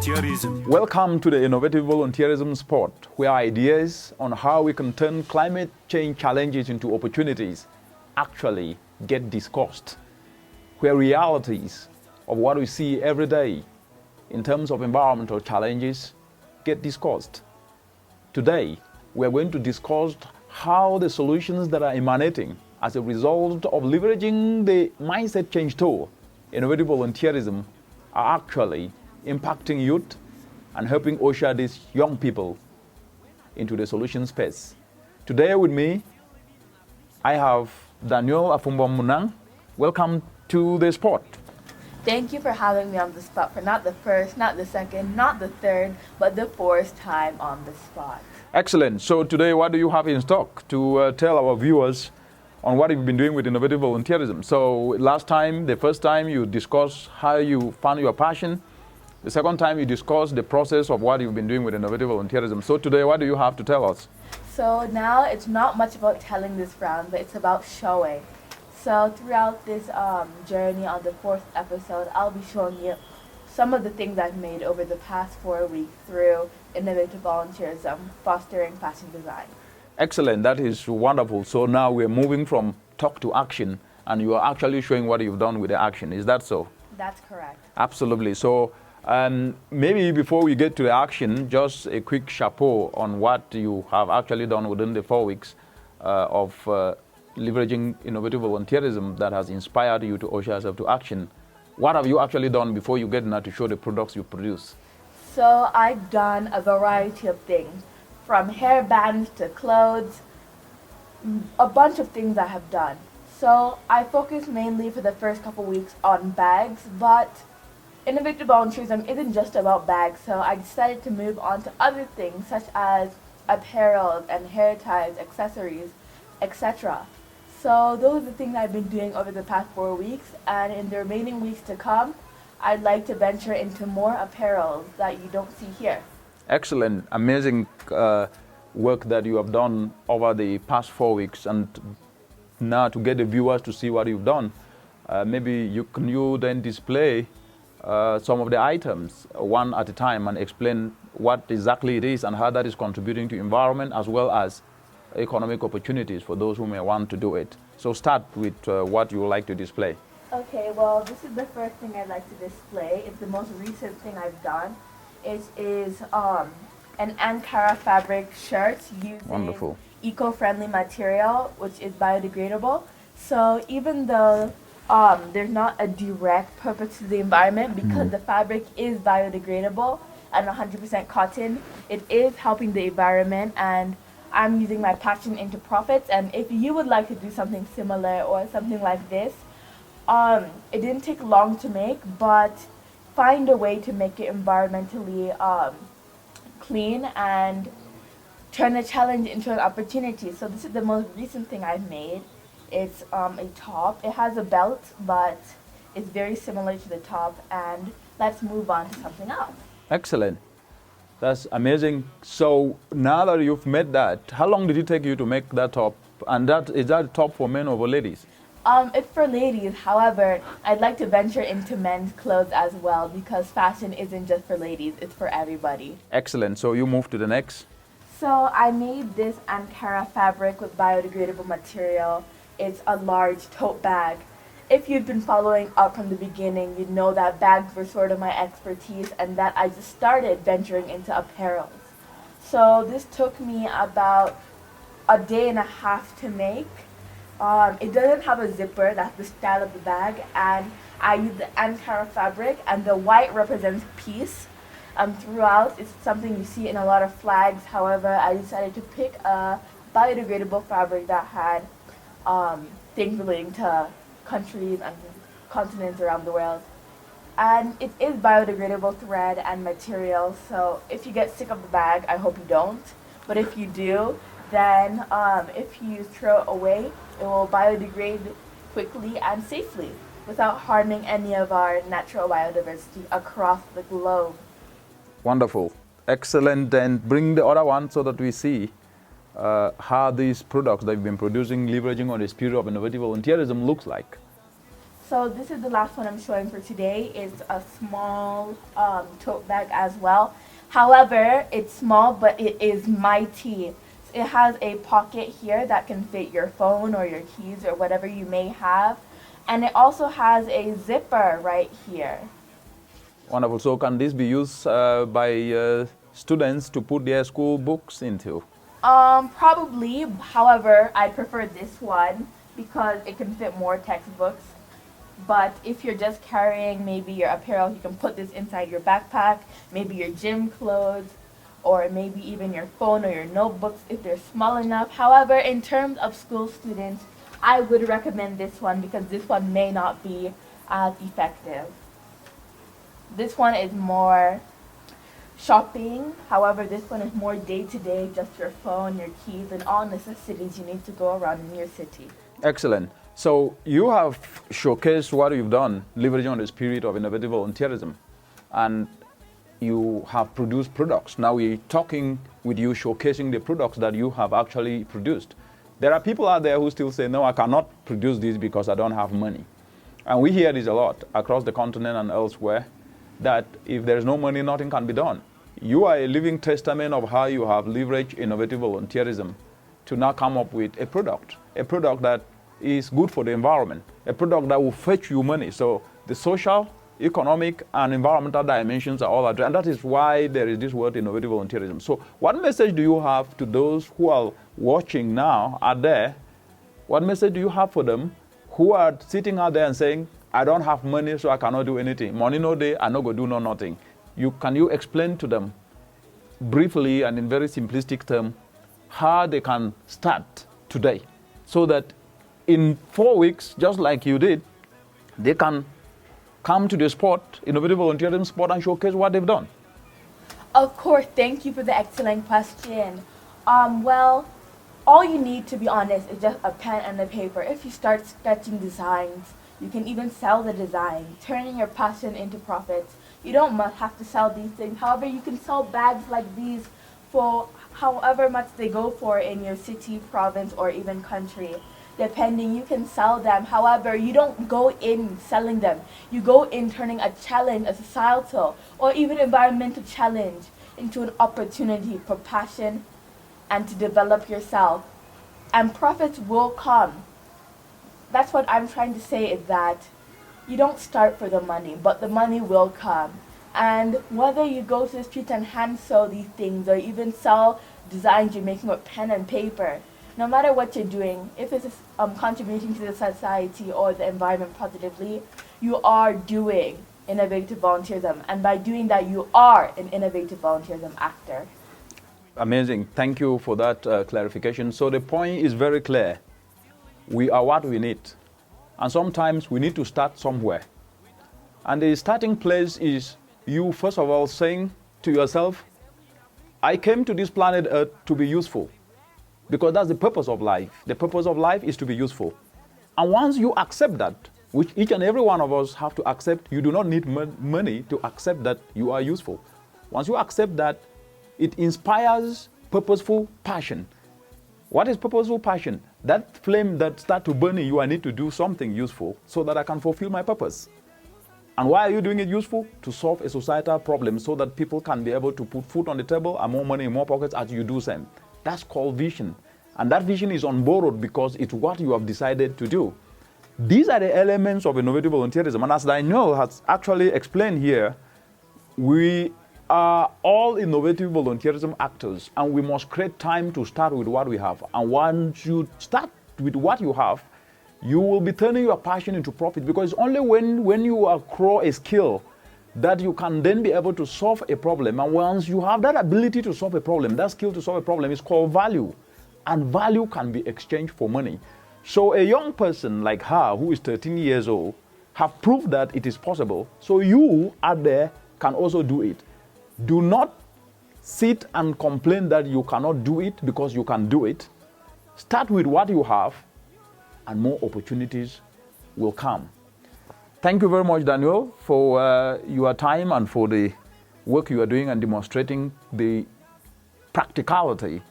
Volunteerism. Welcome to the Innovative Volunteerism Spot, where ideas on how we can turn climate change challenges into opportunities actually get discussed, where realities of what we see every day in terms of environmental challenges get discussed. Today, we are going to discuss how the solutions that are emanating as a result of leveraging the mindset change tool, innovative volunteerism, are actually impacting youth and helping usher these young people into the solution space. Today with me, I have Daniel Afumba-Munang. Welcome to the spot. Thank you for having me on the spot for not the first, not the second, not the third, but the fourth time on the spot. Excellent. So today, what do you have in stock to tell our viewers on what you've been doing with innovative volunteerism? So the first time you discussed how you found your passion. The second time you discussed the process of what you've been doing with innovative volunteerism. So today, what do you have to tell us? So now it's not much about telling this round, but it's about showing. So throughout this journey on the fourth episode, I'll be showing you some of the things I've made over the past 4 weeks through innovative volunteerism, fostering fashion design. Excellent. That is wonderful. So now we're moving from talk to action, and you are actually showing what you've done with the action. Is that so? That's correct. Absolutely. So maybe before we get to the action, just a quick chapeau on what you have actually done within the 4 weeks of leveraging innovative volunteerism that has inspired you to usher yourself to action. What have you actually done before you get now to show the products you produce? So I've done a variety of things, from hair bands to clothes, a bunch of things I have done. So I focused mainly for the first couple weeks on bags, but innovative volunteerism isn't just about bags, so I decided to move on to other things such as apparel and hair ties, accessories, etc. So those are the things I've been doing over the past 4 weeks, and in the remaining weeks to come, I'd like to venture into more apparel that you don't see here. Excellent, amazing work that you have done over the past 4 weeks, and now to get the viewers to see what you've done, maybe you then display some of the items one at a time and explain what exactly it is and how that is contributing to environment as well as economic opportunities for those who may want to do it. So start with what you would like to display. Okay, well, this is the first thing I'd like to display. It's the most recent thing I've done. It is an Ankara fabric shirt using eco-friendly material, which is biodegradable. So even though there's not a direct purpose to the environment, because the fabric is biodegradable and 100% cotton, it is helping the environment, and I'm using my passion into profits. And if you would like to do something similar or something like this, it didn't take long to make, but find a way to make it environmentally clean and turn a challenge into an opportunity. So this is the most recent thing I've made. It's a top. It has a belt, but it's very similar to the top. And let's move on to something else. Excellent. That's amazing. So now that you've made that, how long did it take you to make that top? And is that a top for men or for ladies? It's for ladies. However, I'd like to venture into men's clothes as well, because fashion isn't just for ladies, it's for everybody. Excellent. So you move to the next. So I made this Ankara fabric with biodegradable material. It's a large tote bag. If you've been following up from the beginning, you'd know that bags were sort of my expertise and that I just started venturing into apparel. So this took me about a day and a half to make. It doesn't have a zipper, that's the style of the bag, and I use the Ankara fabric, and the white represents peace. Throughout, it's something you see in a lot of flags. However, I decided to pick a biodegradable fabric that had things relating to countries and continents around the world. And it is biodegradable thread and material, so if you get sick of the bag, I hope you don't. But if you do, then if you throw it away, it will biodegrade quickly and safely without harming any of our natural biodiversity across the globe. Wonderful. Excellent. Then bring the other one so that we see how these products that you've been producing, leveraging on the spirit of innovative volunteerism looks like. So this is the last one I'm showing for today. It's a small tote bag as well. However, it's small, but it is mighty. It has a pocket here that can fit your phone or your keys or whatever you may have. And it also has a zipper right here. Wonderful. So can this be used by students to put their school books into? Probably. However, I prefer this one because it can fit more textbooks. But if you're just carrying maybe your apparel, you can put this inside your backpack, maybe your gym clothes, or maybe even your phone or your notebooks if they're small enough. However, in terms of school students, I would recommend this one because this one may not be as effective. This one is more shopping. However, this one is more day-to-day, just your phone, your keys, and all necessities you need to go around in your city. Excellent. So you have showcased what you've done, leveraging on the spirit of innovative volunteerism, and you have produced products. Now we're talking with you, showcasing the products that you have actually produced. There are people out there who still say, no, I cannot produce this because I don't have money. And we hear this a lot across the continent and elsewhere, that if there's no money, nothing can be done. You are a living testament of how you have leveraged innovative volunteerism to now come up with a product that is good for the environment, a product that will fetch you money. So the social, economic, and environmental dimensions are all addressed. And that is why there is this word innovative volunteerism. So what message do you have to those who are watching now out there? What message do you have for them who are sitting out there and saying, I don't have money, so I cannot do anything. Money no day, I no go do no nothing. Can you explain to them briefly and in very simplistic terms how they can start today so that in 4 weeks, just like you did, they can come to the spot, innovative volunteerism spot, and showcase what they've done? Of course, thank you for the excellent question. Well, all you need, to be honest, is just a pen and a paper. If you start sketching designs, you can even sell the design, turning your passion into profits. You don't have to sell these things. However, you can sell bags like these for however much they go for in your city, province, or even country. Depending, you can sell them. However, you don't go in selling them. You go in turning a challenge, a societal or even environmental challenge, into an opportunity for passion and to develop yourself. And profits will come. That's what I'm trying to say, is that you don't start for the money, but the money will come. And whether you go to the streets and hand sew these things or even sell designs you're making with pen and paper, no matter what you're doing, if it's contributing to the society or the environment positively, you are doing innovative volunteerism. And by doing that, you are an innovative volunteerism actor. Amazing. Thank you for that clarification. So the point is very clear. We are what we need. And sometimes we need to start somewhere. And the starting place is you, first of all, saying to yourself, I came to this planet Earth to be useful. Because that's the purpose of life. The purpose of life is to be useful. And once you accept that, which each and every one of us have to accept, you do not need money to accept that you are useful. Once you accept that, it inspires purposeful passion. What is purposeful passion? That flame that starts to burn in you, I need to do something useful so that I can fulfill my purpose. And why are you doing it useful? To solve a societal problem so that people can be able to put food on the table and more money in more pockets as you do same. That's called vision. And that vision is unborrowed because it's what you have decided to do. These are the elements of innovative volunteerism. And as Daniel has actually explained here, we are all innovative volunteerism actors, and we must create time to start with what we have. And once you start with what you have, you will be turning your passion into profit, because it's only when you accrue a skill that you can then be able to solve a problem. And once you have that ability to solve a problem, that skill to solve a problem is called value. And value can be exchanged for money. So a young person like her, who is 13 years old, have proved that it is possible. So you out there can also do it. Do not sit and complain that you cannot do it, because you can do it. Start with what you have, and more opportunities will come. Thank you very much, Daniel, for your time and for the work you are doing and demonstrating the practicality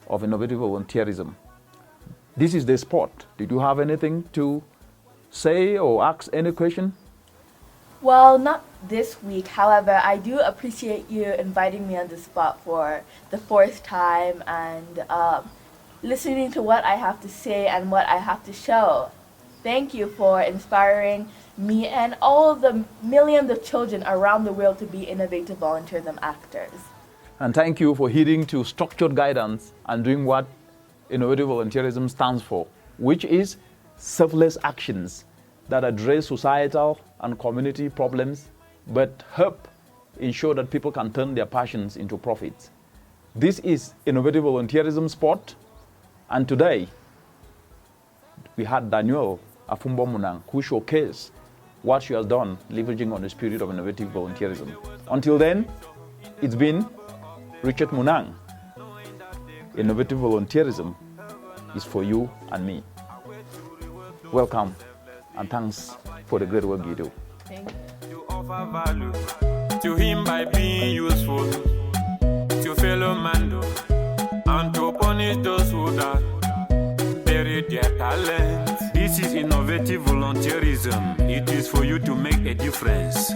of innovative volunteerism. This is the spot. Did you have anything to say or ask any question? Well, not this week. However, I do appreciate you inviting me on the spot for the fourth time and listening to what I have to say and what I have to show. Thank you for inspiring me and all of the millions of children around the world to be innovative volunteerism actors. And thank you for heeding to structured guidance and doing what innovative volunteerism stands for, which is selfless actions that address societal and community problems, but help ensure that people can turn their passions into profits. This is Innovative Volunteerism Spot, and today we had Daniel Afumbo Munang, who showcased what she has done, leveraging on the spirit of innovative volunteerism. Until then, it's been Richard Munang. Innovative volunteerism is for you and me. Welcome, and thanks for the great work you do. Thank you. To offer value to him by being useful to fellow man, and to punish those who bury their talent. This is innovative volunteerism. It is for you to make a difference.